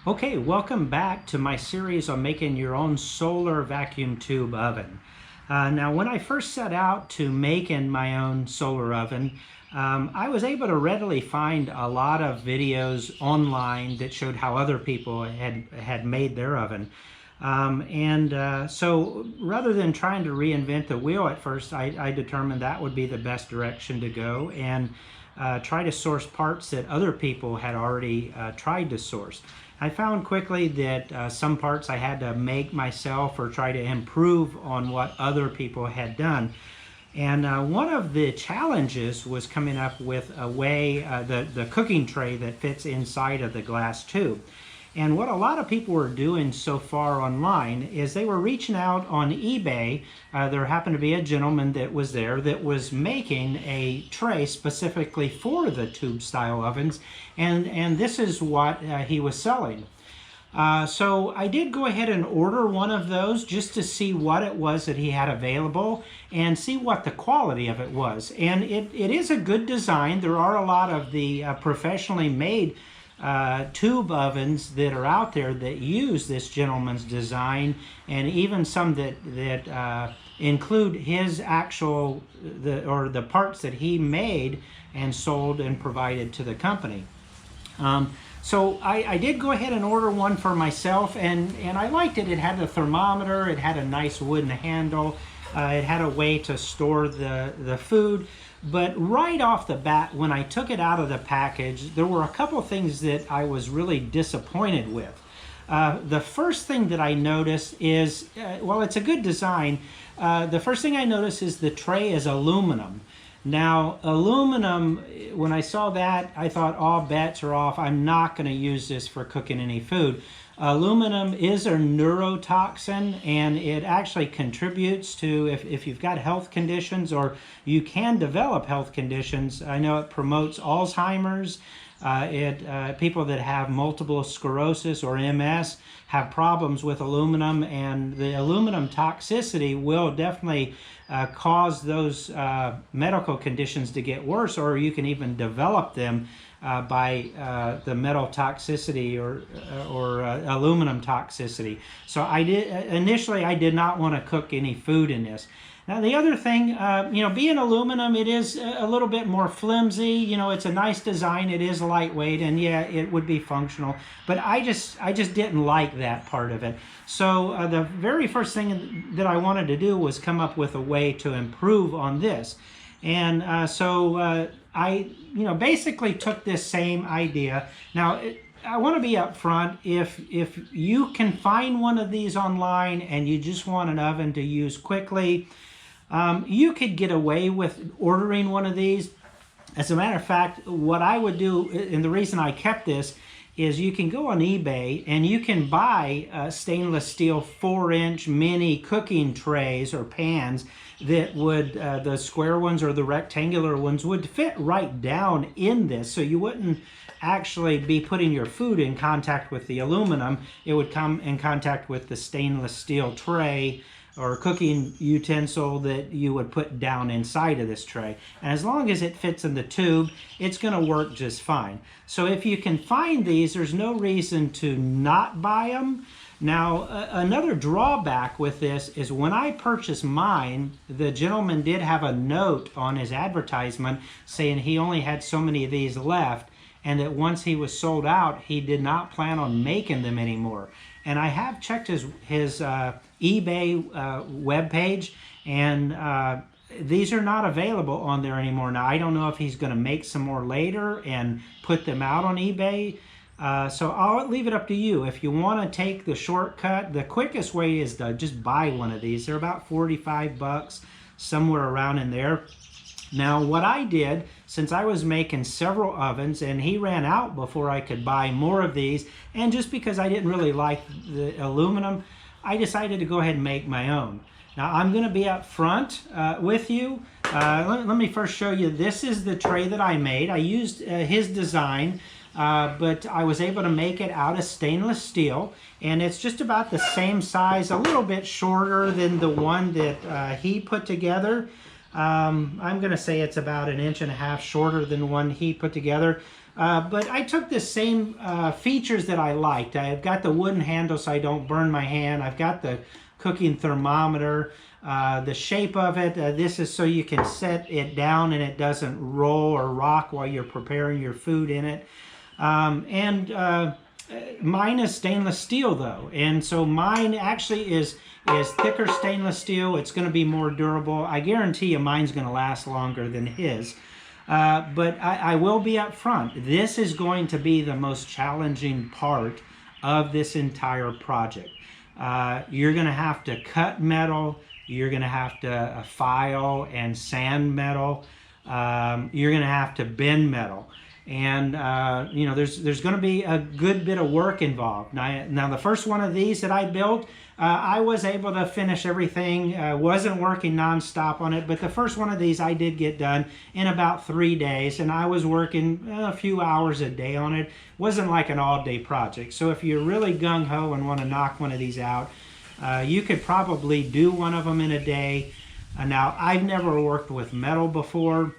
Okay, welcome back to my series on making your own solar vacuum tube oven. Now, when I first set out to making my own solar oven, I was able to readily find a lot of videos online that showed how other people had made their oven. So rather than trying to reinvent the wheel at first, I determined that would be the best direction to go and try to source parts that other people had already tried to source. I found quickly that some parts I had to make myself or try to improve on what other people had done. And one of the challenges was coming up with a way, the cooking tray that fits inside of the glass tube. And what a lot of people were doing so far online is they were reaching out on eBay. There happened to be a gentleman that was there that was making a tray specifically for the tube style ovens, and this is what he was selling. So I did go ahead and order one of those just to see what it was that he had available and see what the quality of it was. And it is a good design. There are a lot of the professionally made tube ovens that are out there that use this gentleman's design, and even some that include his actual the parts that he made and sold and provided to the company. So I did go ahead and order one for myself, and I liked it. It had a thermometer, it had a nice wooden handle, it had a way to store the food. But right off the bat, when I took it out of the package, there were a couple things that I was really disappointed with. The first thing that I noticed is, well, it's a good design. The first thing I noticed is the tray is aluminum. Now, aluminum, when I saw that, I thought all bets are off. I'm not going to use this for cooking any food. Aluminum is a neurotoxin, and it actually contributes to, if you've got health conditions or you can develop health conditions, I know it promotes Alzheimer's. People that have multiple sclerosis or MS have problems with aluminum, and the aluminum toxicity will definitely cause those medical conditions to get worse, or you can even develop them by the metal toxicity or aluminum toxicity. So initially I did not want to cook any food in this. Now the other thing, being aluminum, it is a little bit more flimsy. It's a nice design. It is lightweight, and yeah, it would be functional. But I just didn't like that part of it. So the very first thing that I wanted to do was come up with a way to improve on this. And I basically took this same idea. Now, I want to be upfront. If you can find one of these online and you just want an oven to use quickly, you could get away with ordering one of these. As a matter of fact, what I would do, and the reason I kept this, is you can go on eBay and you can buy stainless steel 4-inch mini cooking trays or pans that would, the square ones or the rectangular ones, would fit right down in this, so you wouldn't actually be putting your food in contact with the aluminum. It would come in contact with the stainless steel tray or cooking utensil that you would put down inside of this tray. And as long as it fits in the tube, it's going to work just fine. So if you can find these, there's no reason to not buy them. Now, another drawback with this is when I purchased mine, the gentleman did have a note on his advertisement saying he only had so many of these left, and that once he was sold out, he did not plan on making them anymore. And I have checked his eBay webpage, and these are not available on there anymore. Now, I don't know if he's going to make some more later and put them out on eBay. So I'll leave it up to you. If you want to take the shortcut, the quickest way is to just buy one of these. They're about 45 bucks, somewhere around in there. Now, what I did, since I was making several ovens and he ran out before I could buy more of these, and just because I didn't really like the aluminum, I decided to go ahead and make my own. Now, I'm going to be up front with you. Let me first show you. This is the tray that I made. I used his design, but I was able to make it out of stainless steel, and it's just about the same size, a little bit shorter than the one that he put together. I'm going to say it's about 1.5 inches shorter than the one he put together. But I took the same features that I liked. I've got the wooden handle so I don't burn my hand. I've got the cooking thermometer. The shape of it, this is so you can set it down and it doesn't roll or rock while you're preparing your food in it. Mine is stainless steel though, and so mine actually is thicker stainless steel. It's going to be more durable. I guarantee you mine's going to last longer than his. But I will be up front. This is going to be the most challenging part of this entire project. You're going to have to cut metal. You're going to have to file and sand metal. You're going to have to bend metal. And you know, there's going to be a good bit of work involved. Now the first one of these that I built, I was able to finish everything. Wasn't working nonstop on it, but the first one of these I did get done in about 3 days, and I was working a few hours a day on it. Wasn't like an all-day project. So if you're really gung-ho and want to knock one of these out, you could probably do one of them in a day. Now I've never worked with metal before.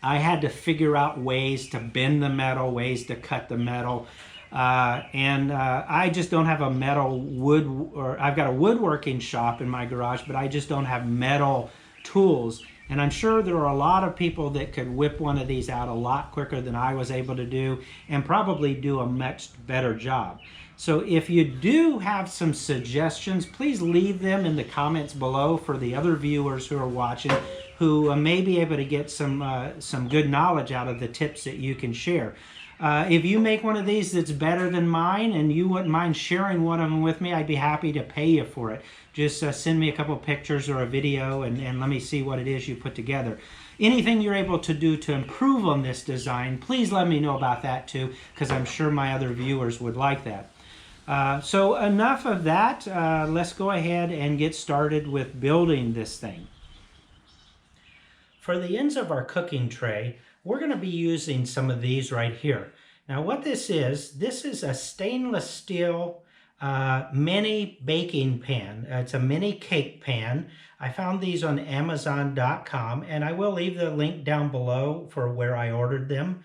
I had to figure out ways to bend the metal, ways to cut the metal. I just don't have a metal wood, or I've got a woodworking shop in my garage, but I just don't have metal tools. And I'm sure there are a lot of people that could whip one of these out a lot quicker than I was able to do, and probably do a much better job. So if you do have some suggestions, please leave them in the comments below for the other viewers who are watching, who may be able to get some good knowledge out of the tips that you can share. If you make one of these that's better than mine and you wouldn't mind sharing one of them with me, I'd be happy to pay you for it. Just send me a couple pictures or a video and let me see what it is you put together. Anything you're able to do to improve on this design, please let me know about that too, because I'm sure my other viewers would like that. So enough of that. Let's go ahead and get started with building this thing. For the ends of our cooking tray, we're going to be using some of these right here. Now what this is a stainless steel mini baking pan. It's a mini cake pan. I found these on Amazon.com, and I will leave the link down below for where I ordered them.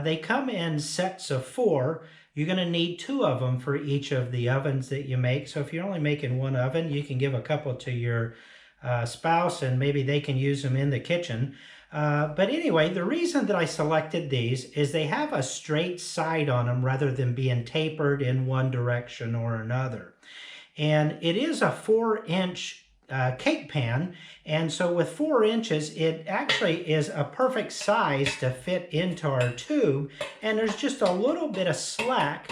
They come in sets of 4. You're going to need 2 of them for each of the ovens that you make. So if you're only making one oven, you can give a couple to your spouse, and maybe they can use them in the kitchen. But anyway, the reason that I selected these is they have a straight side on them rather than being tapered in one direction or another. And it is a 4-inch cake pan, and so with 4 inches, it actually is a perfect size to fit into our tube, and there's just a little bit of slack,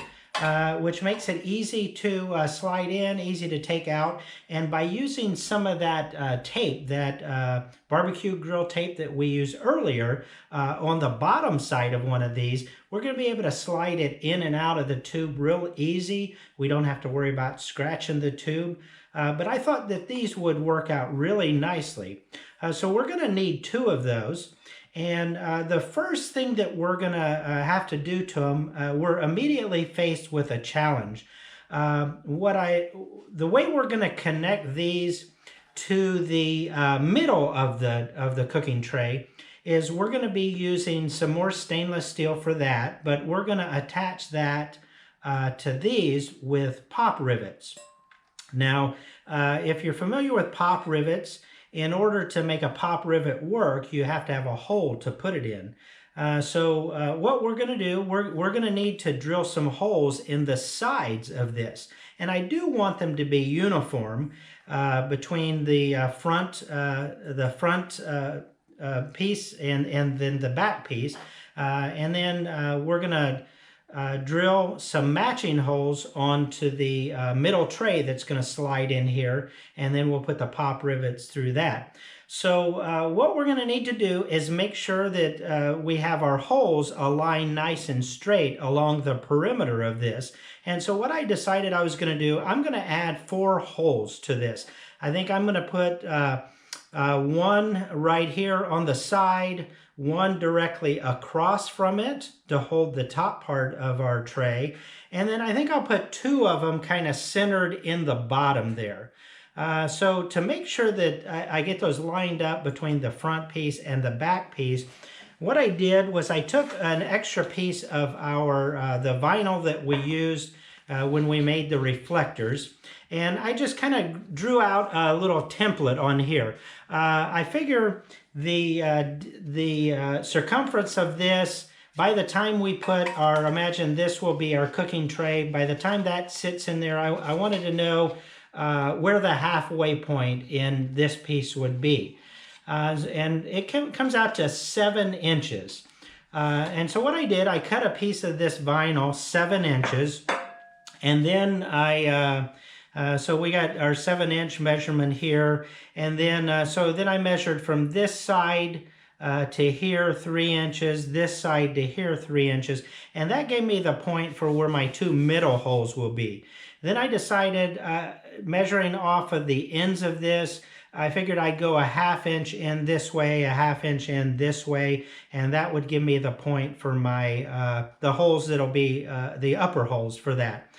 which makes it easy to slide in, easy to take out. And by using some of that tape, that barbecue grill tape that we used earlier, on the bottom side of one of these, we're going to be able to slide it in and out of the tube real easy. We don't have to worry about scratching the tube. But I thought that these would work out really nicely. So we're going to need 2 of those. And the first thing that we're going to have to do to them, we're immediately faced with a challenge. The way we're going to connect these to the middle of the cooking tray is we're going to be using some more stainless steel for that, but we're going to attach that to these with pop rivets. Now, if you're familiar with pop rivets, in order to make a pop rivet work, you have to have a hole to put it in. So what we're going to do, we're going to need to drill some holes in the sides of this. And I do want them to be uniform between the front piece and then the back piece. And then we're going to drill some matching holes onto the middle tray that's going to slide in here, and then we'll put the pop rivets through that. So what we're going to need to do is make sure that we have our holes aligned nice and straight along the perimeter of this. And so what I decided I was going to do, I'm going to add 4 holes to this. I think I'm going to put one right here on the side, one directly across from it to hold the top part of our tray, and then I think I'll put 2 of them kind of centered in the bottom there. So to make sure that I get those lined up between the front piece and the back piece, what I did was I took an extra piece of our the vinyl that we used when we made the reflectors, and I just kind of drew out a little template on here. I figure the circumference of this, by the time we put our, imagine this will be our cooking tray, by the time that sits in there, I wanted to know where the halfway point in this piece would be. And it comes out to 7 inches. And so what I did, I cut a piece of this vinyl 7 inches, and then so we got our 7-inch measurement here, and then so then I measured from this side to here 3 inches, this side to here 3 inches, and that gave me the point for where my 2 middle holes will be. Then I decided, measuring off of the ends of this, I figured I'd go a 1/2 inch in this way, a 1/2 inch in this way, and that would give me the point for my the holes that'll be the upper holes for that.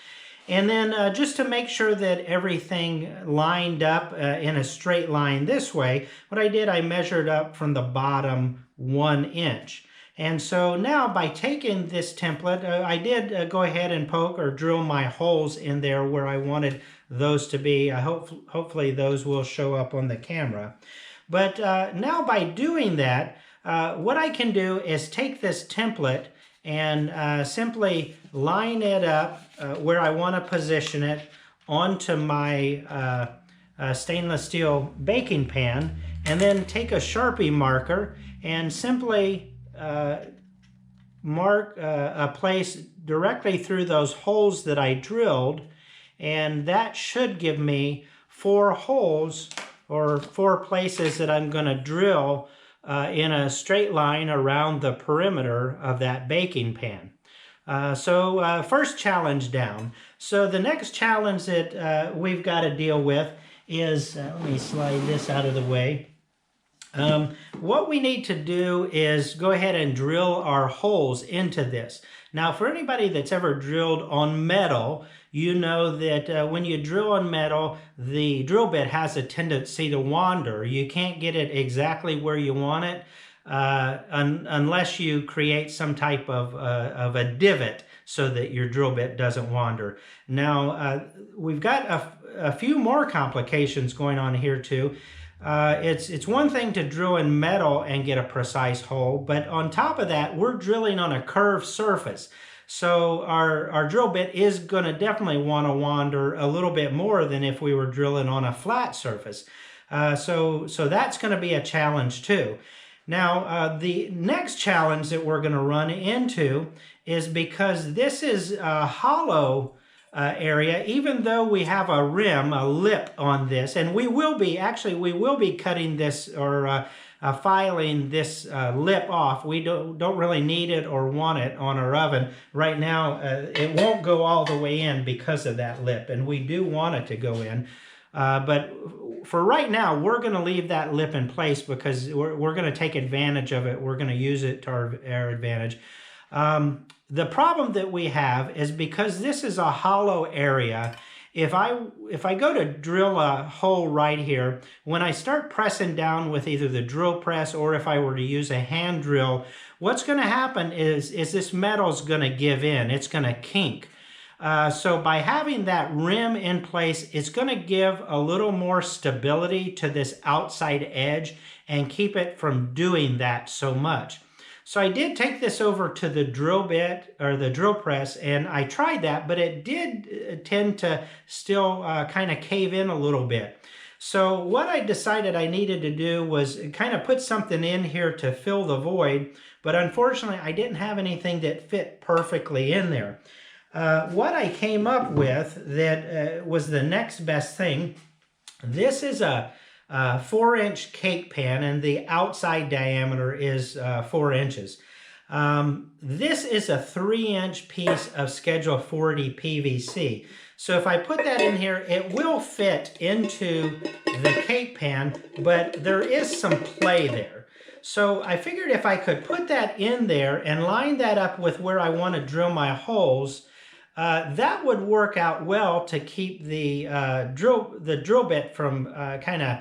And then just to make sure that everything lined up in a straight line this way, what I did, I measured up from the bottom 1 inch. And so now by taking this template, I did go ahead and poke or drill my holes in there where I wanted those to be. Hopefully those will show up on the camera. But now by doing that, what I can do is take this template and simply line it up where I want to position it onto my stainless steel baking pan, and then take a Sharpie marker and simply mark a place directly through those holes that I drilled, and that should give me 4 holes or 4 places that I'm going to drill in a straight line around the perimeter of that baking pan. So first challenge down. So the next challenge that we've got to deal with is, let me slide this out of the way. What we need to do is go ahead and drill our holes into this. Now, for anybody that's ever drilled on metal, you know that when you drill on metal, the drill bit has a tendency to wander. You can't get it exactly where you want it unless you create some type of a divot so that your drill bit doesn't wander. Now, we've got a few more complications going on here too. It's one thing to drill in metal and get a precise hole, but on top of that, we're drilling on a curved surface. So our drill bit is going to definitely want to wander a little bit more than if we were drilling on a flat surface. So that's going to be a challenge too. Now, the next challenge that we're going to run into is, because this is a hollow area, even though we have a rim, a lip on this, and we will be cutting this or filing this lip off. We don't really need it or want it on our oven. Right now, it won't go all the way in because of that lip, and we do want it to go in. But for right now, we're going to leave that lip in place because we're going to take advantage of it. We're going to use it to our advantage. The problem that we have is, because this is a hollow area, if I go to drill a hole right here, when I start pressing down with either the drill press or if I were to use a hand drill, what's going to happen is this metal's going to give in. It's going to kink. So by having that rim in place, it's going to give a little more stability to this outside edge and keep it from doing that so much. So I did take this over to the drill bit or the drill press, and I tried that, but it did tend to still kind of cave in a little bit. So what I decided I needed to do was kind of put something in here to fill the void, but unfortunately I didn't have anything that fit perfectly in there. What I came up with that was the next best thing, this is a 4-inch cake pan, and the outside diameter is 4 inches. This is a 3-inch piece of Schedule 40 PVC. So if I put that in here, it will fit into the cake pan, but there is some play there. So I figured if I could put that in there and line that up with where I want to drill my holes, that would work out well to keep the drill bit from kind of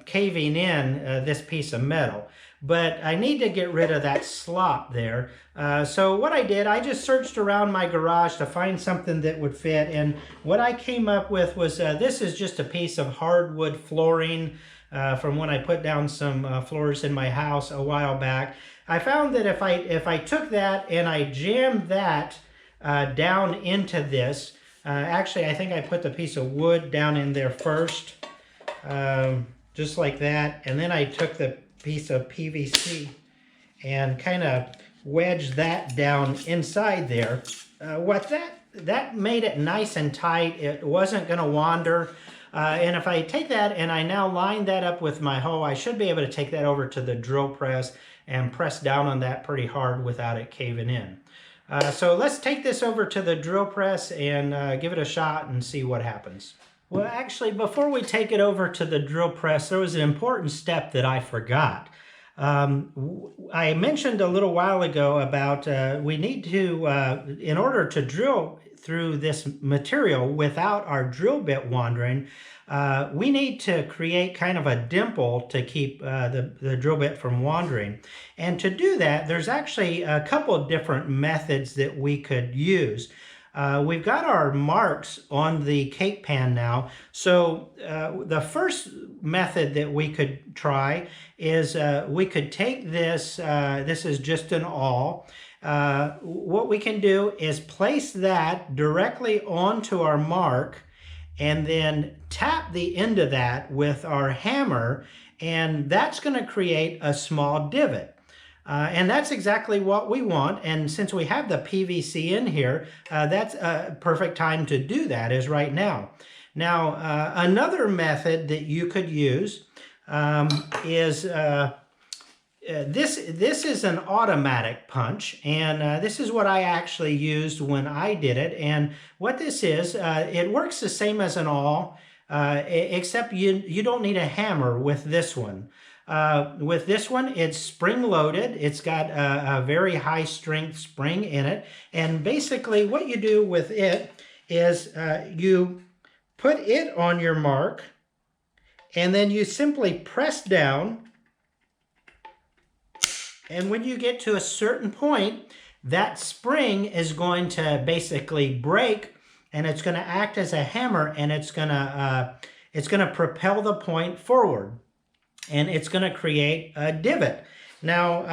caving in this piece of metal. But I need to get rid of that slop there. So what I did, I just searched around my garage to find something that would fit. And what I came up with was, this is just a piece of hardwood flooring from when I put down some floors in my house a while back. I found that if I took that and I jammed that down into this, actually I think I put the piece of wood down in there first, just like that. And then I took the piece of PVC and kind of wedged that down inside there. That made it nice and tight. It wasn't going to wander. And if I take that and I now line that up with my hoe, I should be able to take that over to the drill press and press down on that pretty hard without it caving in. So let's take this over to the drill press and give it a shot and see what happens. Well, actually, before we take it over to the drill press, there was an important step that I forgot. I mentioned a little while ago about we need to, in order to drill through this material without our drill bit wandering, we need to create kind of a dimple to keep the drill bit from wandering. And to do that, there's actually a couple of different methods that we could use. We've got our marks on the cake pan now. So the first method that we could try is we could take this, this is just an awl. What we can do is place that directly onto our mark and then tap the end of that with our hammer, and that's going to create a small divot. And that's exactly what we want. And since we have the PVC in here, that's a perfect time to do that, is right now. Now, another method that you could use is this is an automatic punch, and this is what I actually used when I did it. And what this is, it works the same as an awl, except you don't need a hammer with this one. With this one, it's spring-loaded. It's got a very high-strength spring in it. And basically, what you do with it is you put it on your mark, and then you simply press down. And when you get to a certain point, that spring is going to basically break, and it's going to act as a hammer, and it's going to propel the point forward. And it's going to create a divot. Now,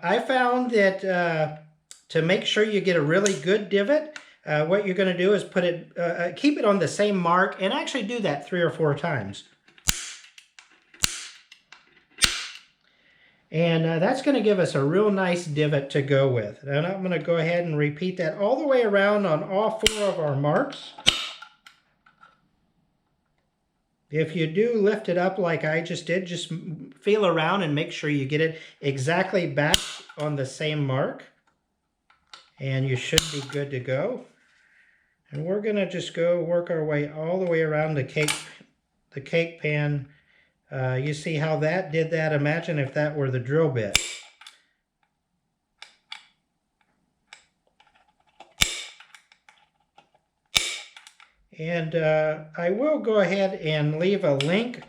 I found that to make sure you get a really good divot, what you're going to do is put it, keep it on the same mark, and actually do that 3 or 4 times. And that's going to give us a real nice divot to go with. And I'm going to go ahead and repeat that all the way around on all 4 of our marks. If you do lift it up like I just did, just feel around and make sure you get it exactly back on the same mark. And you should be good to go. And we're going to just go work our way all the way around the cake pan. You see how that did that? Imagine if that were the drill bit. And I will go ahead and leave a link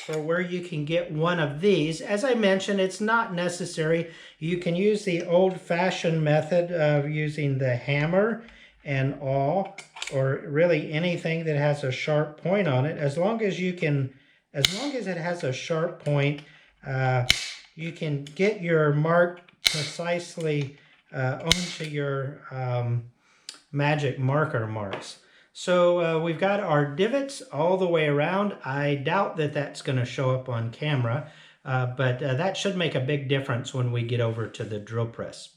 for where you can get one of these. As I mentioned, it's not necessary. You can use the old-fashioned method of using the hammer and awl, or really anything that has a sharp point on it. As long as it has a sharp point, you can get your mark precisely onto your magic marker marks. So we've got our divots all the way around. I doubt that that's going to show up on camera, but that should make a big difference when we get over to the drill press.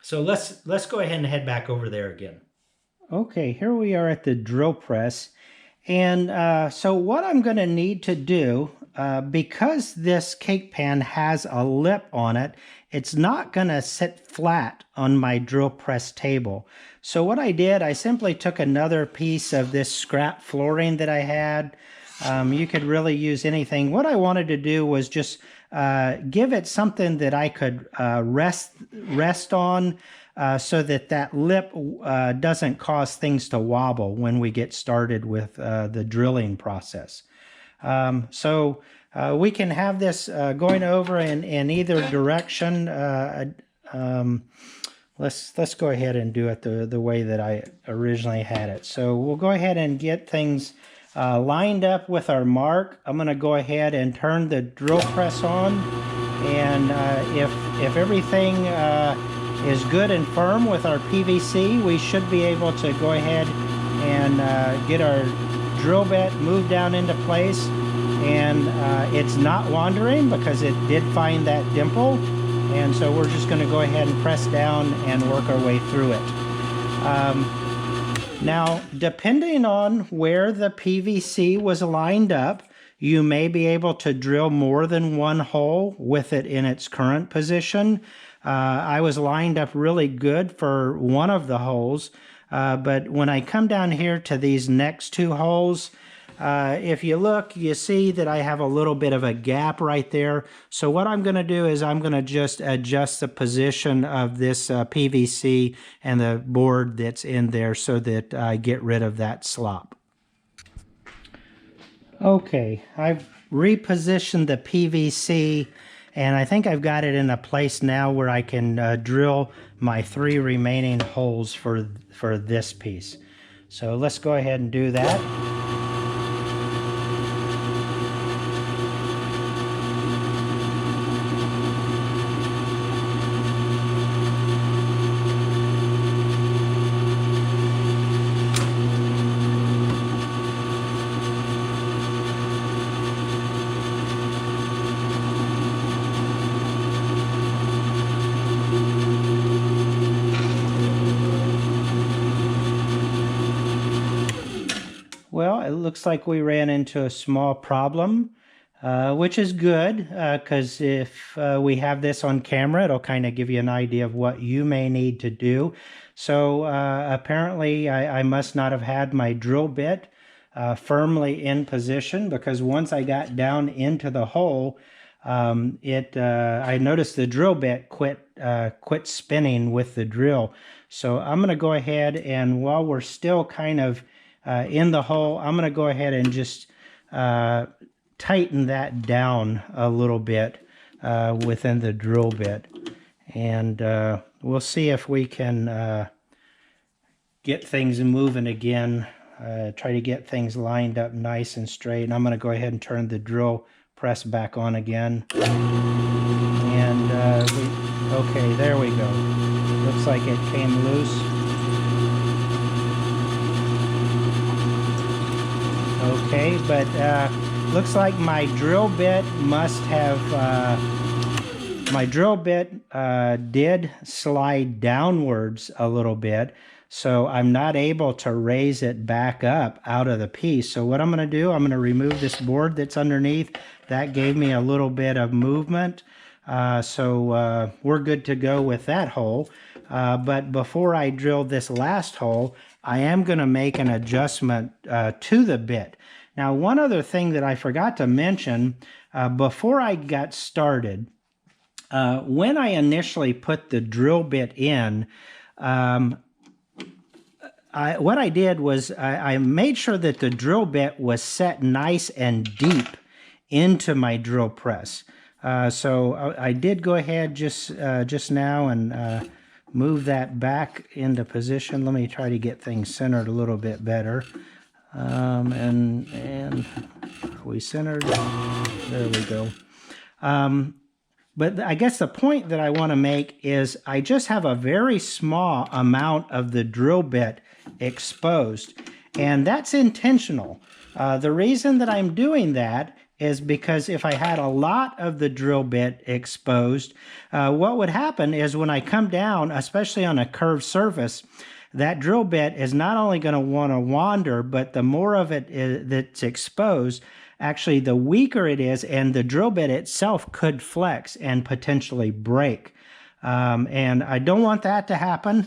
So let's go ahead and head back over there again. Okay, here we are at the drill press. And so what I'm going to need to do, because this cake pan has a lip on it, it's not going to sit flat on my drill press table. So what I did, I simply took another piece of this scrap flooring that I had. You could really use anything. What I wanted to do was just give it something that I could rest on, so that lip doesn't cause things to wobble when we get started with the drilling process. We can have this going over in either direction. Let's go ahead and do it the way that I originally had it. So we'll go ahead and get things lined up with our mark. I'm going to go ahead and turn the drill press on, and if everything is good and firm with our PVC, we should be able to go ahead and get our drill bit moved down into place. And it's not wandering because it did find that dimple, and so we're just going to go ahead and press down and work our way through it. Now, depending on where the PVC was lined up, you may be able to drill more than one hole with it in its current position. I was lined up really good for one of the holes, but when I come down here to these next two holes, if you look, you see that I have a little bit of a gap right there. So what I'm going to do is I'm going to just adjust the position of this PVC and the board that's in there so that I get rid of that slop. Okay, I've repositioned the PVC, and I think I've got it in a place now where I can drill my 3 remaining holes for this piece. So let's go ahead and do that. Well, it looks like we ran into a small problem, which is good, because if we have this on camera, it'll kind of give you an idea of what you may need to do. So apparently I must not have had my drill bit firmly in position, because once I got down into the hole, I noticed the drill bit quit spinning with the drill. So I'm going to go ahead, and while we're still kind of in the hole, I'm going to go ahead and just tighten that down a little bit within the drill bit. And we'll see if we can get things moving again, try to get things lined up nice and straight. And I'm going to go ahead and turn the drill press back on again. And okay, there we go. Looks like it came loose. Okay, but looks like my drill bit must have, my drill bit did slide downwards a little bit, so I'm not able to raise it back up out of the piece. So what I'm going to do, I'm going to remove this board that's underneath. That gave me a little bit of movement, so we're good to go with that hole. But before I drill this last hole, I am going to make an adjustment to the bit. Now, one other thing that I forgot to mention before I got started, when I initially put the drill bit in, what I did was I made sure that the drill bit was set nice and deep into my drill press. So I did go ahead just now and move that back into position. Let me try to get things centered a little bit better. And we centered, there we go. But I guess the point that I want to make is I just have a very small amount of the drill bit exposed, and that's intentional. The reason that I'm doing that is because if I had a lot of the drill bit exposed, what would happen is when I come down, especially on a curved surface, that drill bit is not only going to want to wander, but the more of it that's exposed, actually the weaker it is, and the drill bit itself could flex and potentially break. And I don't want that to happen.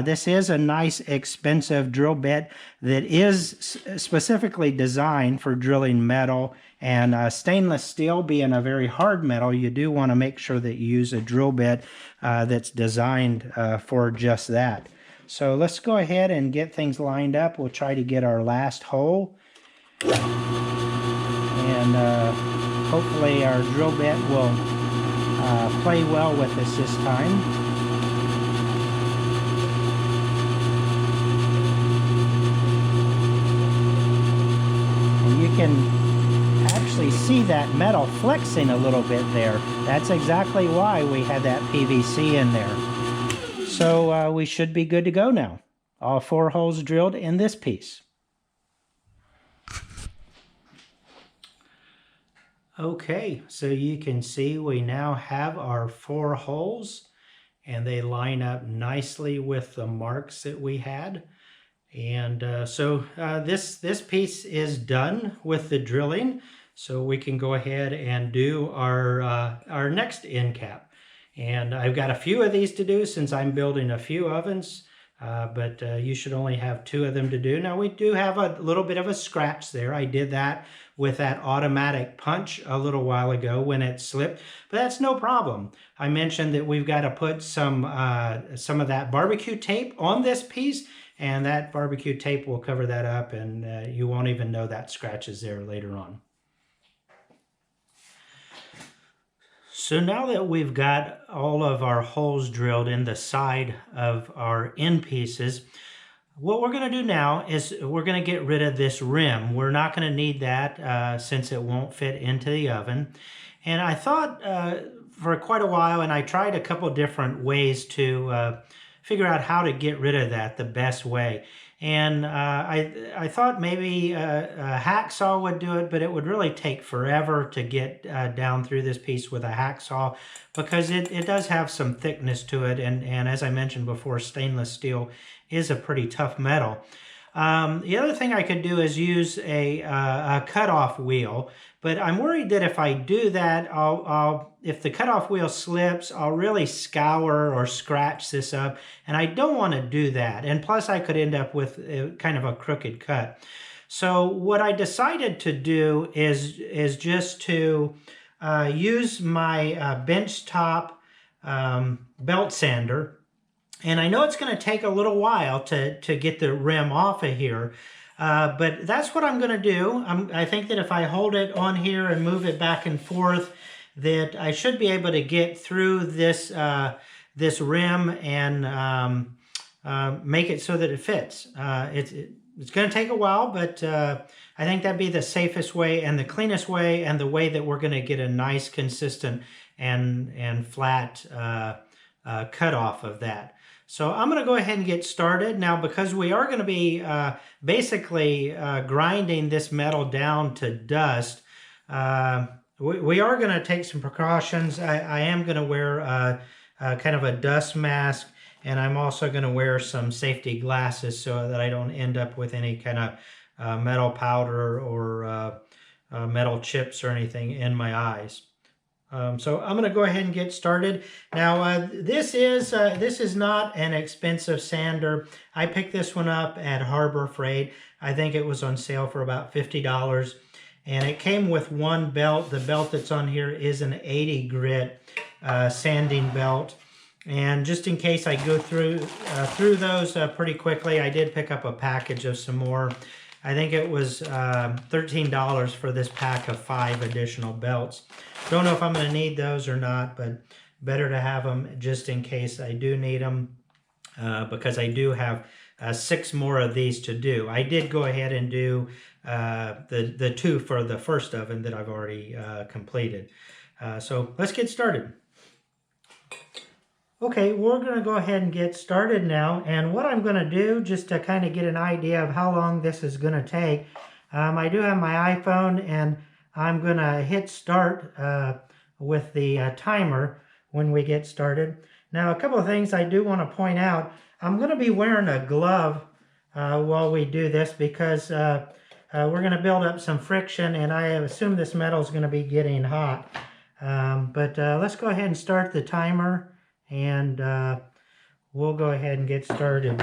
This is a nice, expensive drill bit that is specifically designed for drilling metal, and stainless steel being a very hard metal, you do want to make sure that you use a drill bit that's designed for just that. So let's go ahead and get things lined up. We'll try to get our last hole. And and hopefully our drill bit will play well with us this time. And you can actually see that metal flexing a little bit there. That's exactly why we had that PVC in there. So we should be good to go now. All 4 holes drilled in this piece. Okay, so you can see we now have our 4 holes, and they line up nicely with the marks that we had. And this piece is done with the drilling, so we can go ahead and do our next end cap. And I've got a few of these to do since I'm building a few ovens, but you should only have 2 of them to do. Now we do have a little bit of a scratch there. I did that with that automatic punch a little while ago when it slipped, but that's no problem. I mentioned that we've got to put some of that barbecue tape on this piece, and that barbecue tape will cover that up, and you won't even know that scratch is there later on. So now that we've got all of our holes drilled in the side of our end pieces, what we're going to do now is we're going to get rid of this rim. We're not going to need that since it won't fit into the oven. And I thought for quite a while, and I tried a couple different ways to figure out how to get rid of that the best way. And I thought maybe a hacksaw would do it, but it would really take forever to get down through this piece with a hacksaw, because it does have some thickness to it, and as I mentioned before, stainless steel is a pretty tough metal. The other thing I could do is use a cutoff wheel, but I'm worried that if I do that, if the cutoff wheel slips, I'll really scour or scratch this up, and I don't want to do that. And plus, I could end up with kind of a crooked cut. So what I decided to do is just to use my bench top belt sander. And I know it's going to take a little while to get the rim off of here, but that's what I'm going to do. I think that if I hold it on here and move it back and forth, that I should be able to get through this this rim and make it so that it fits. It's going to take a while, but I think that'd be the safest way and the cleanest way, and the way that we're going to get a nice, consistent and flat cut off of that. So I'm going to go ahead and get started. Now, because we are going to be basically grinding this metal down to dust, we are going to take some precautions. I am going to wear kind of a dust mask, and I'm also going to wear some safety glasses so that I don't end up with any kind of metal powder or metal chips or anything in my eyes. So I'm going to go ahead and get started. Now this is not an expensive sander. I picked this one up at Harbor Freight. I think it was on sale for about $50, and it came with one belt. The belt that's on here is an 80 grit sanding belt. And just in case I go through those pretty quickly, I did pick up a package of some more. I think it was $13 for this pack of 5 additional belts. Don't know if I'm going to need those or not, but better to have them just in case I do need them, because I do have 6 more of these to do. I did go ahead and do the 2 for the first oven that I've already completed. So let's get started. Okay, we're going to go ahead and get started now, and what I'm going to do, just to kind of get an idea of how long this is going to take, I do have my iPhone, and I'm going to hit start with the timer when we get started. Now, a couple of things I do want to point out. I'm going to be wearing a glove while we do this, because we're going to build up some friction, and I assume this metal is going to be getting hot. But let's go ahead and start the timer, and we'll go ahead and get started.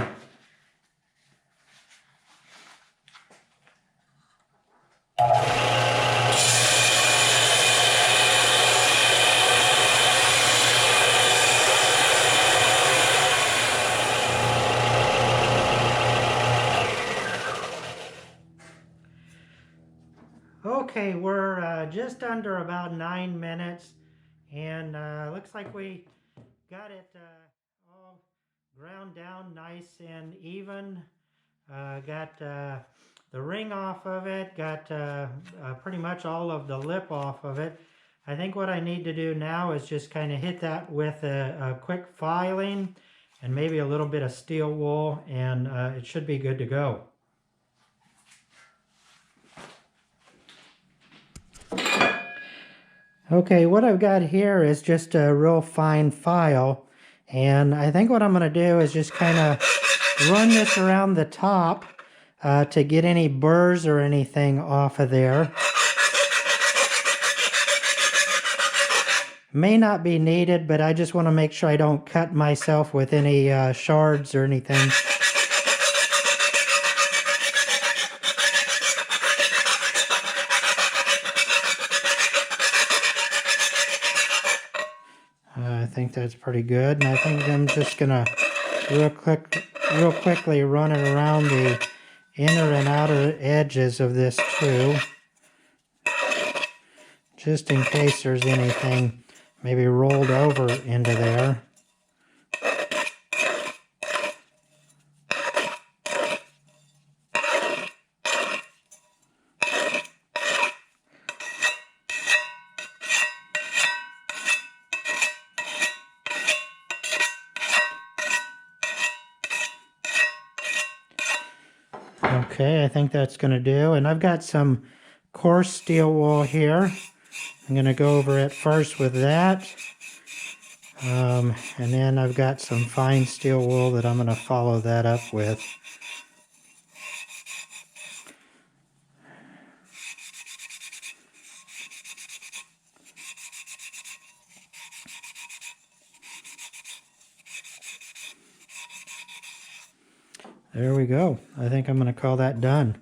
Okay, we're we're just under about 9 minutes, and looks like we got it all ground down nice and even. Got the ring off of it, got pretty much all of the lip off of it. I think what I need to do now is just kind of hit that with a quick filing and maybe a little bit of steel wool, and it should be good to go. Okay, what I've got here is just a real fine file, and I think what I'm going to do is just kind of run this around the top to get any burrs or anything off of there. May not be needed, but I just want to make sure I don't cut myself with any shards or anything. I think that's pretty good, and I think I'm just gonna real quickly run it around the inner and outer edges of this too, just in case there's anything maybe rolled over into there. Okay, I think that's going to do. And I've got some coarse steel wool here. I'm going to go over it first with that. And then I've got some fine steel wool that I'm going to follow that up with. There we go. I think I'm going to call that done.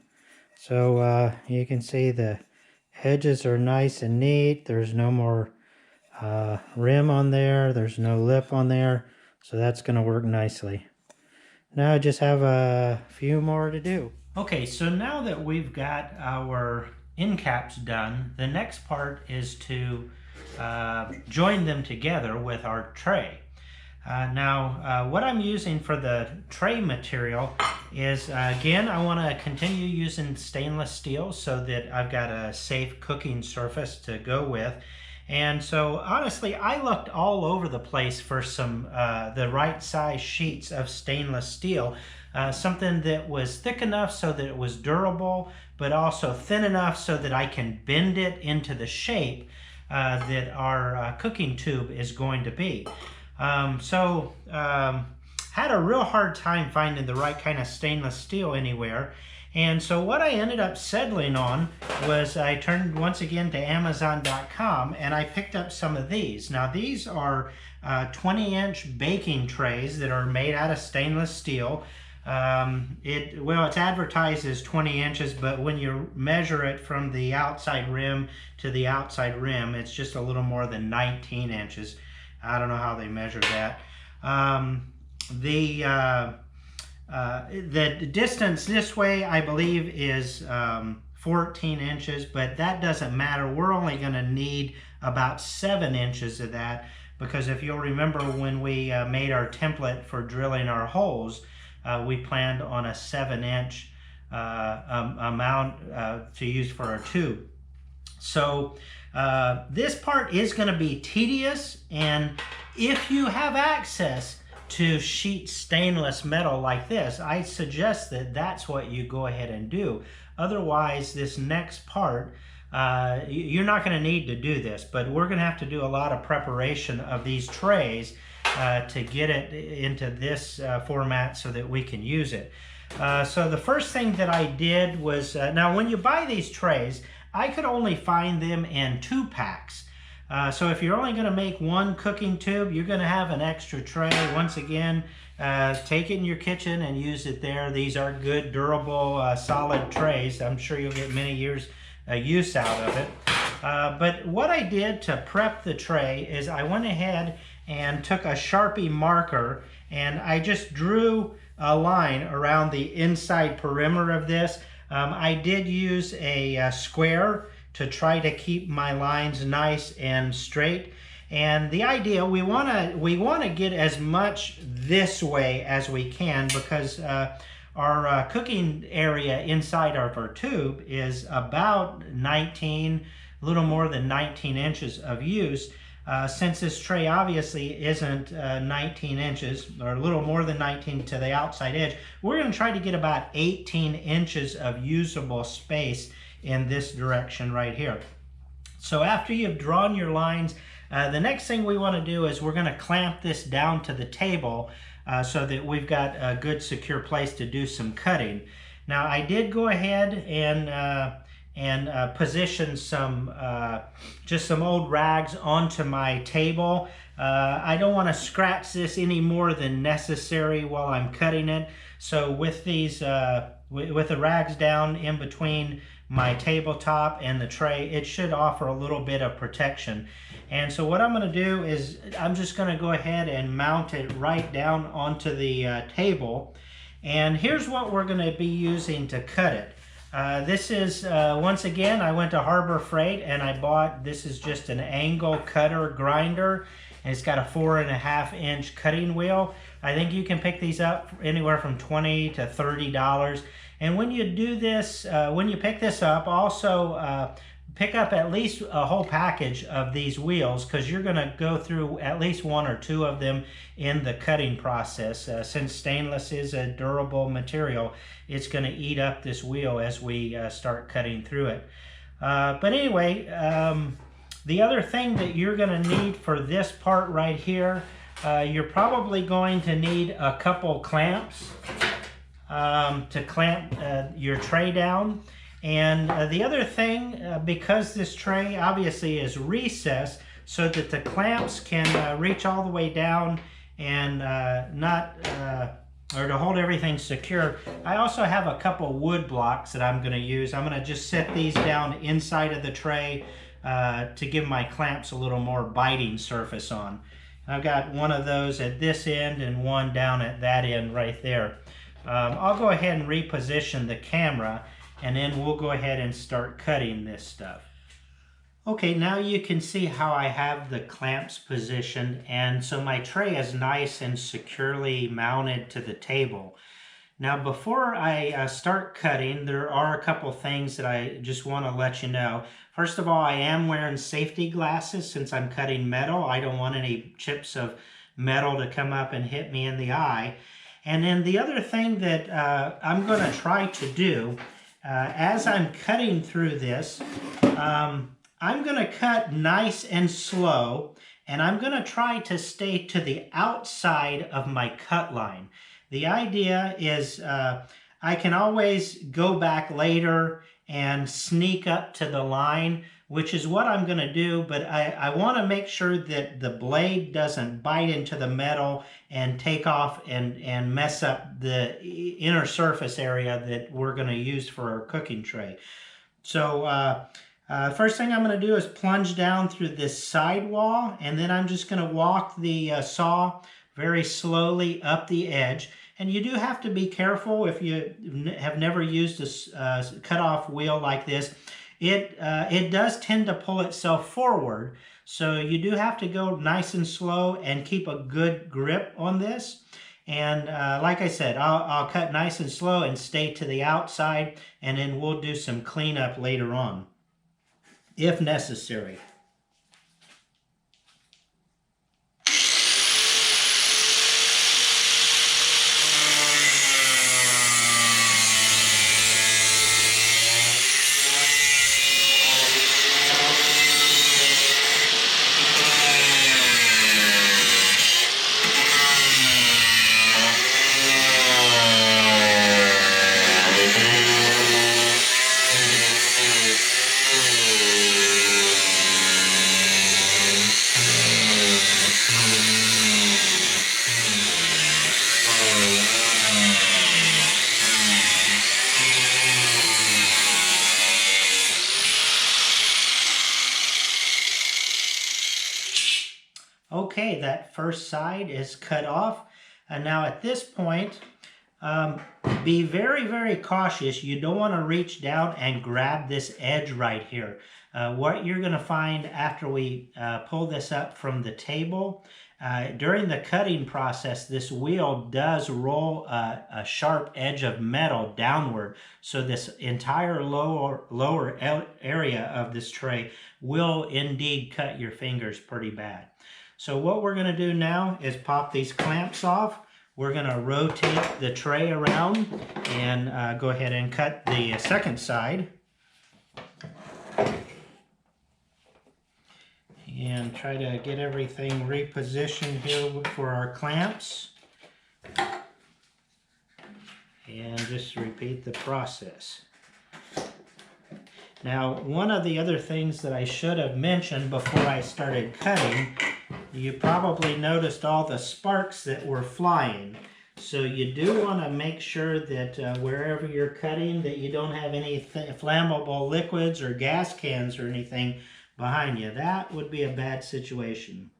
So you can see the edges are nice and neat. There's no more rim on there. There's no lip on there. So that's going to work nicely. Now I just have a few more to do. Okay, so now that we've got our end caps done, the next part is to join them together with our tray. Now, what I'm using for the tray material is, again, I want to continue using stainless steel so that I've got a safe cooking surface to go with. And so, honestly, I looked all over the place for some the right size sheets of stainless steel, something that was thick enough so that it was durable, but also thin enough so that I can bend it into the shape that our cooking tube is going to be. Had a real hard time finding the right kind of stainless steel anywhere. And so what I ended up settling on was I turned once again to Amazon.com and I picked up some of these. Now these are 20-inch baking trays that are made out of stainless steel. It's advertised as 20 inches, but when you measure it from the outside rim to the outside rim, it's just a little more than 19 inches. I don't know how they measure that. The distance this way, I believe, is 14 inches, but that doesn't matter. We're only going to need about 7 inches of that, because if you'll remember when we made our template for drilling our holes, we planned on a 7-inch amount to use for our tube. So this part is going to be tedious, and if you have access to sheet stainless metal like this, I suggest that that's what you go ahead and do. Otherwise, this next part, you're not going to need to do this, but we're going to have to do a lot of preparation of these trays to get it into this format so that we can use it. So the first thing that I did was, now when you buy these trays, I could only find them in 2-packs. So if you're only going to make one cooking tube, you're going to have an extra tray. Once again, take it in your kitchen and use it there. These are good, durable, solid trays. I'm sure you'll get many years use out of it. But what I did to prep the tray is I went ahead and took a Sharpie marker and I just drew a line around the inside perimeter of this. I did use a square to try to keep my lines nice and straight. And the idea, we want to get as much this way as we can, because our cooking area inside of our tube is about 19, a little more than 19 inches of use. Since this tray obviously isn't 19 inches, or a little more than 19 to the outside edge, we're going to try to get about 18 inches of usable space in this direction right here. So after you've drawn your lines, the next thing we want to do is we're going to clamp this down to the table so that we've got a good secure place to do some cutting. Now I did go ahead and position some just some old rags onto my table. I don't want to scratch this any more than necessary while I'm cutting it. So with these with the rags down in between my tabletop and the tray, it should offer a little bit of protection. And so what I'm going to do is I'm just going to go ahead and mount it right down onto the table. And here's what we're going to be using to cut it. This is, once again, I went to Harbor Freight and I bought, this is just an angle cutter grinder, and it's got a 4.5 inch cutting wheel. I think you can pick these up anywhere from $20 to $30. And when you do this, when you pick this up, also pick up at least a whole package of these wheels, because you're going to go through at least one or two of them in the cutting process. Since stainless is a durable material, it's going to eat up this wheel as we start cutting through it. But anyway, the other thing that you're going to need for this part right here, you're probably going to need a couple clamps to clamp your tray down. And the other thing, because this tray obviously is recessed so that the clamps can reach all the way down and or to hold everything secure, I also have a couple wood blocks that I'm going to use. I'm going to just set these down inside of the tray to give my clamps a little more biting surface on. I've got one of those at this end and one down at that end right there. I'll go ahead and reposition the camera, and then we'll go ahead and start cutting this stuff. Okay, now you can see how I have the clamps positioned, and so my tray is nice and securely mounted to the table. Now before I start cutting, there are a couple things that I just want to let you know. First of all, I am wearing safety glasses since I'm cutting metal. I don't want any chips of metal to come up and hit me in the eye. And then the other thing that I'm going to try to do as I'm cutting through this, I'm going to cut nice and slow, and I'm going to try to stay to the outside of my cut line. The idea is I can always go back later and sneak up to the line, which is what I'm going to do, but I want to make sure that the blade doesn't bite into the metal and take off and mess up the inner surface area that we're going to use for our cooking tray. So first thing I'm going to do is plunge down through this side wall, and then I'm just going to walk the saw very slowly up the edge. And you do have to be careful if you have never used a cut-off wheel like this. It does tend to pull itself forward, so you do have to go nice and slow and keep a good grip on this. And like I said, I'll cut nice and slow and stay to the outside, and then we'll do some cleanup later on, if necessary. Okay, that first side is cut off, and now at this point, be very, very cautious. You don't want to reach down and grab this edge right here. What you're going to find after we pull this up from the table, during the cutting process, this wheel does roll a sharp edge of metal downward. So this entire lower area of this tray will indeed cut your fingers pretty bad. So what we're going to do now is pop these clamps off. We're going to rotate the tray around and go ahead and cut the second side. And try to get everything repositioned here for our clamps. And just repeat the process. Now, one of the other things that I should have mentioned before I started cutting, you probably noticed all the sparks that were flying. So you do want to make sure that wherever you're cutting, that you don't have any flammable liquids or gas cans or anything behind you. That would be a bad situation.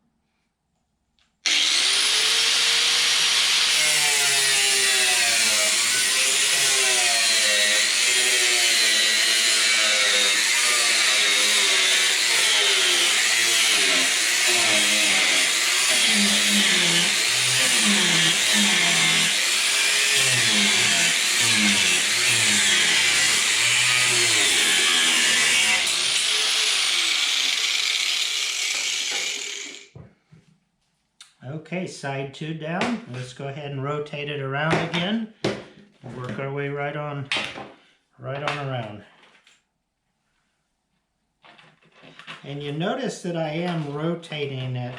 Okay, side 2 down. Let's go ahead and rotate it around again. We'll work our way right on around. And you notice that I am rotating it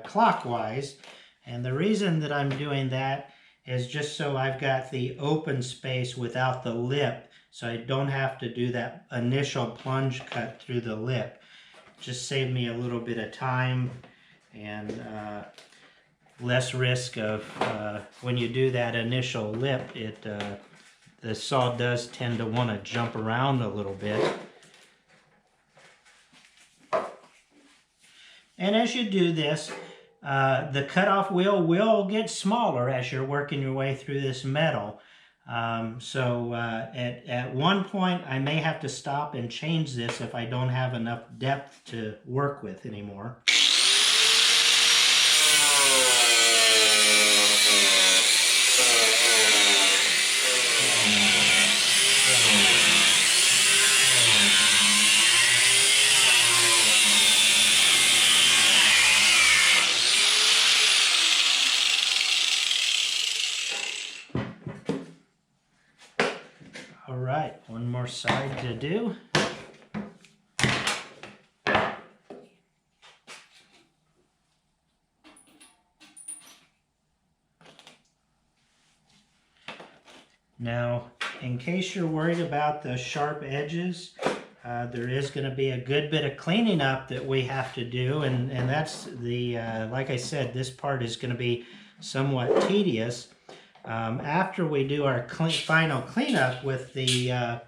clockwise, and the reason that I'm doing that is just so I've got the open space without the lip, so I don't have to do that initial plunge cut through the lip. Just save me a little bit of time and less risk of when you do that initial lip, the saw does tend to want to jump around a little bit. And as you do this, the cutoff wheel will get smaller as you're working your way through this metal. At one point I may have to stop and change this if I don't have enough depth to work with anymore. All right, one more side to do. Now, in case you're worried about the sharp edges, there is going to be a good bit of cleaning up that we have to do, and that's the, like I said, this part is going to be somewhat tedious. After we do our final cleanup with the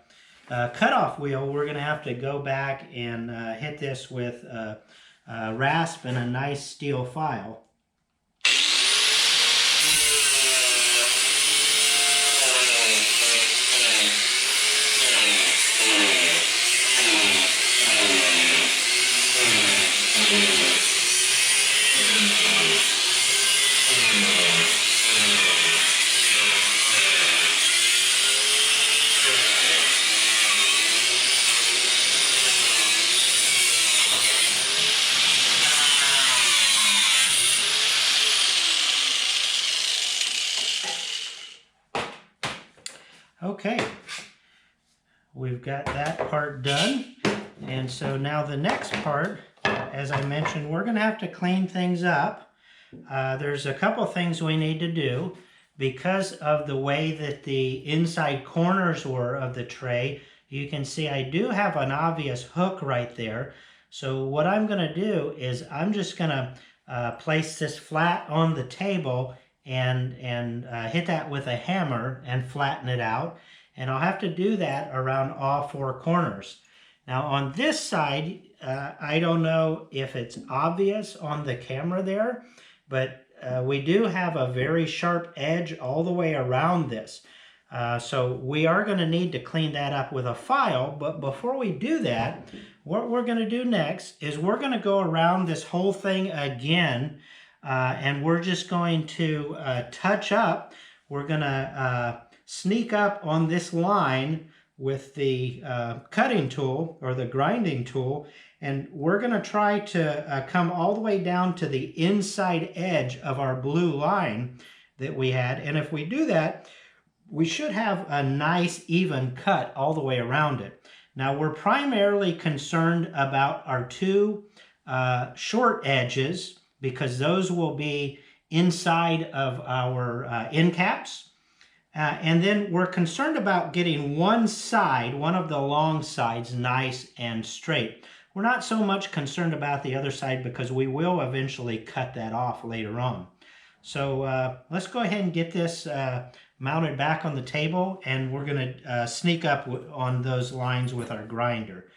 cutoff wheel, we're going to have to go back and hit this with a rasp and a nice steel file. Okay, we've got that part done, and so now the next part, as I mentioned, we're going to have to clean things up. There's a couple things we need to do. Because of the way that the inside corners were of the tray, you can see I do have an obvious hook right there. So what I'm going to do is I'm just going to place this flat on the table and hit that with a hammer and flatten it out. And I'll have to do that around all 4 corners. Now on this side, I don't know if it's obvious on the camera there, but we do have a very sharp edge all the way around this. So we are going to need to clean that up with a file, but before we do that, what we're going to do next is we're going to go around this whole thing again, and we're just going to touch up. We're going to sneak up on this line with the cutting tool or the grinding tool, and we're going to try to come all the way down to the inside edge of our blue line that we had. And if we do that, we should have a nice even cut all the way around it. Now we're primarily concerned about our two short edges because those will be inside of our end caps. And then we're concerned about getting one side, one of the long sides, nice and straight. We're not so much concerned about the other side because we will eventually cut that off later on. So let's go ahead and get this mounted back on the table, and we're going to sneak up on those lines with our grinder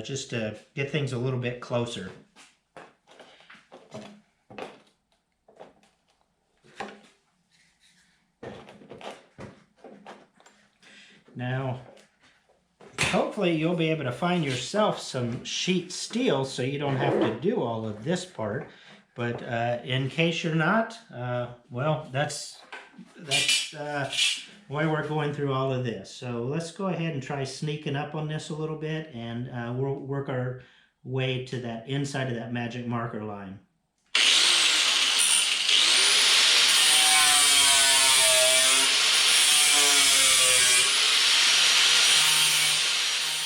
just to get things a little bit closer. Now, hopefully you'll be able to find yourself some sheet steel so you don't have to do all of this part. But in case you're not, well, that's why we're going through all of this. So let's go ahead and try sneaking up on this a little bit, and we'll work our way to that inside of that magic marker line.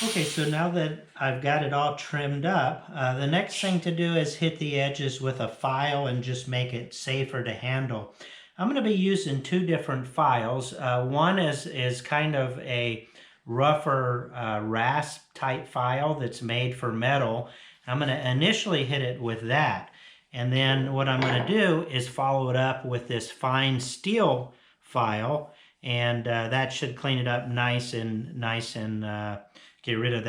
Okay, so now that I've got it all trimmed up, the next thing to do is hit the edges with a file and just make it safer to handle. I'm going to be using two different files. One is kind of a rougher rasp type file that's made for metal. I'm going to initially hit it with that. And then what I'm going to do is follow it up with this fine steel file, and that should clean it up nice and get rid of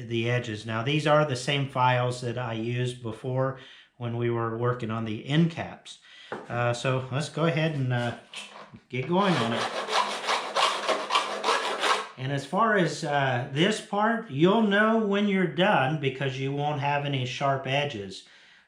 the edges. Now these are the same files that I used before when we were working on the end caps. So let's go ahead and get going on it. And as far as this part, you'll know when you're done because you won't have any sharp edges.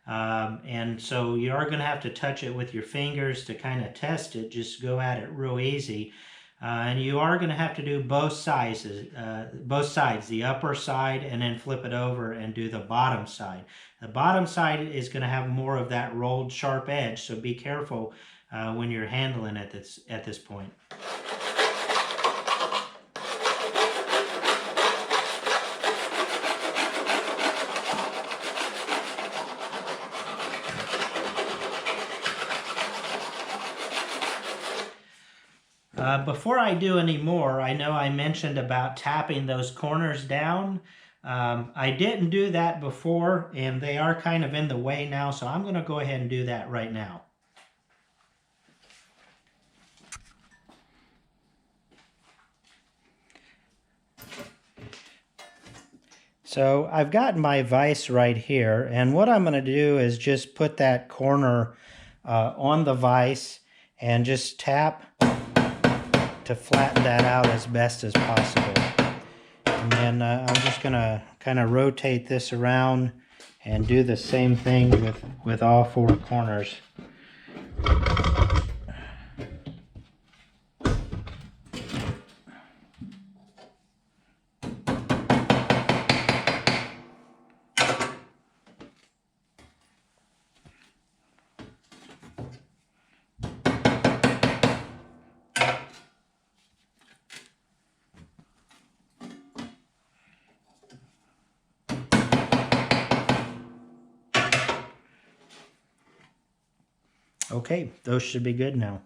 And so you are going to have to touch it with your fingers to kind of test it. Just go at it real easy. And you are going to have to do both sides, the upper side, and then flip it over and do the bottom side. The bottom side is going to have more of that rolled sharp edge, so be careful when you're handling it at this point. Before I do any more, I know I mentioned about tapping those corners down. I didn't do that before, and they are kind of in the way now, so I'm going to go ahead and do that right now. So I've got my vise right here, and what I'm going to do is just put that corner on the vise and just tap to flatten that out as best as possible. And then I'm just going to kind of rotate this around and do the same thing with all four corners. Okay, those should be good now.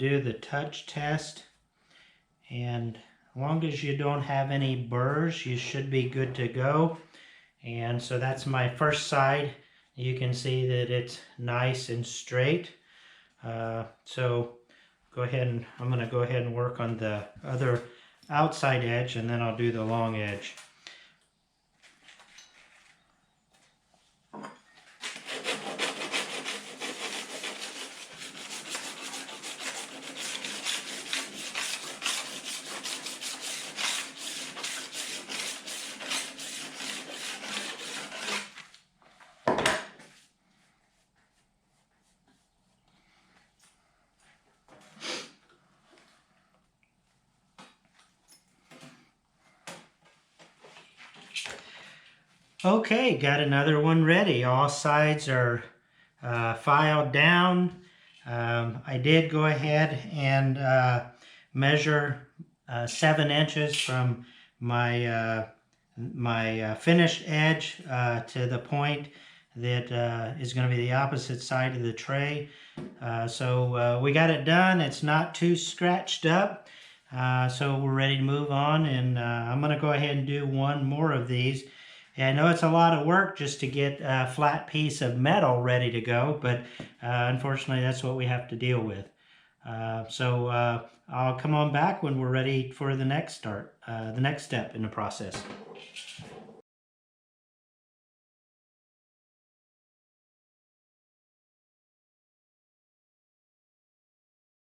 do the touch test, and as long as you don't have any burrs, you should be good to go. And so that's my first side. You can see that it's nice and straight. So go ahead and I'm going to go ahead and work on the other outside edge, and then I'll do the long edge. Okay, got another one ready. All sides are filed down. I did go ahead and measure 7 inches from my finished edge to the point that is going to be the opposite side of the tray. So we got it done. It's not too scratched up. So we're ready to move on, and I'm going to go ahead and do one more of these. Yeah, I know it's a lot of work just to get a flat piece of metal ready to go, but unfortunately that's what we have to deal with. So I'll come on back when we're ready for the next step in the process.